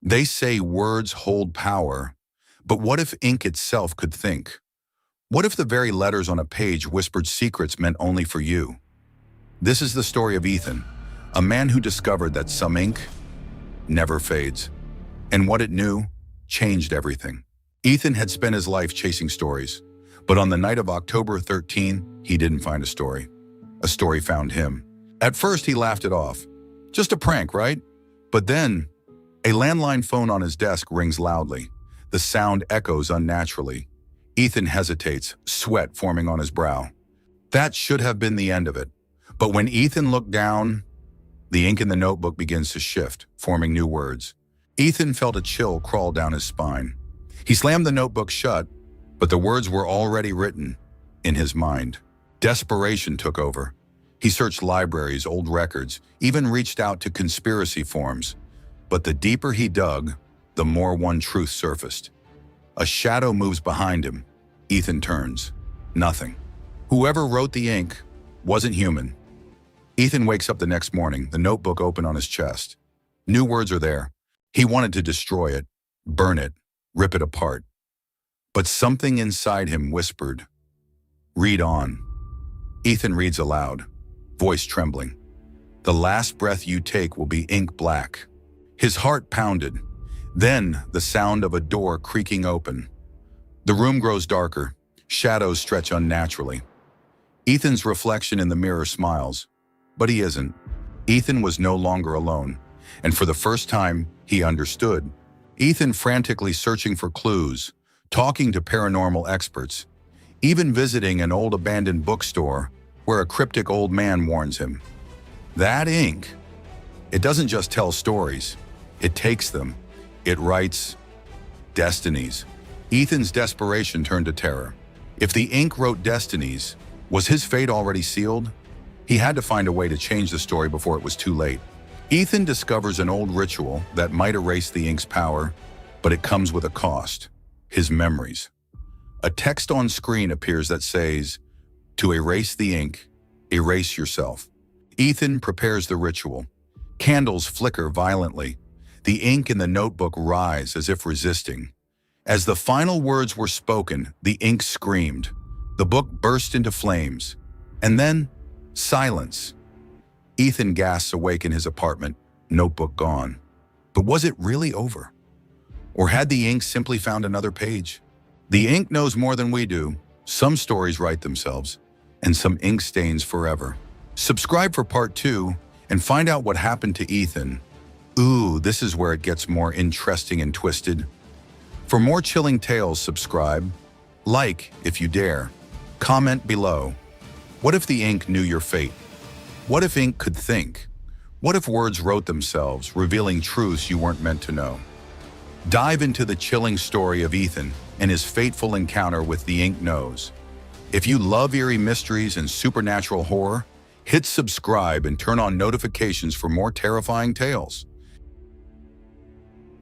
They say words hold power, but what if ink itself could think? What if the very letters on a page whispered secrets meant only for you? This is the story of Ethan, a man who discovered that some ink never fades. And what it knew changed everything. Ethan had spent his life chasing stories, but on the night of October 13, he didn't find a story. A story found him. At first, he laughed it off. Just a prank, right? But then, a landline phone on his desk rings loudly. The sound echoes unnaturally. Ethan hesitates, sweat forming on his brow. That should have been the end of it. But when Ethan looked down, the ink in the notebook begins to shift, forming new words. Ethan felt a chill crawl down his spine. He slammed the notebook shut, but the words were already written in his mind. Desperation took over. He searched libraries, old records, even reached out to conspiracy forums. But the deeper he dug, the more one truth surfaced. A shadow moves behind him. Ethan turns. Nothing. Whoever wrote the ink wasn't human. Ethan wakes up the next morning, the notebook open on his chest. New words are there. He wanted to destroy it, burn it, rip it apart. But something inside him whispered, "Read on." Ethan reads aloud, voice trembling. "The last breath you take will be ink black." His heart pounded. Then the sound of a door creaking open. The room grows darker. Shadows stretch unnaturally. Ethan's reflection in the mirror smiles, but he isn't. Ethan was no longer alone, and for the first time, he understood. Ethan frantically searching for clues, talking to paranormal experts, even visiting an old abandoned bookstore where a cryptic old man warns him. That ink, it doesn't just tell stories, it takes them. It writes destinies. Ethan's desperation turned to terror. If the ink wrote destinies, was his fate already sealed? He had to find a way to change the story before it was too late. Ethan discovers an old ritual that might erase the ink's power, but it comes with a cost: his memories. A text on screen appears that says, "To erase the ink, erase yourself." Ethan prepares the ritual. Candles flicker violently. The ink in the notebook rise as if resisting. As the final words were spoken, the ink screamed. The book burst into flames. And then, silence. Ethan gasps awake in his apartment, notebook gone. But was it really over? Or had the ink simply found another page? The ink knows more than we do. Some stories write themselves, and some ink stains forever. Subscribe for part 2 and find out what happened to Ethan. Ooh, this is where it gets more interesting and twisted. For more chilling tales, subscribe. Like if you dare. Comment below. What if the ink knew your fate? What if ink could think? What if words wrote themselves, revealing truths you weren't meant to know? Dive into the chilling story of Ethan and his fateful encounter with the ink nose. If you love eerie mysteries and supernatural horror, hit subscribe and turn on notifications for more terrifying tales.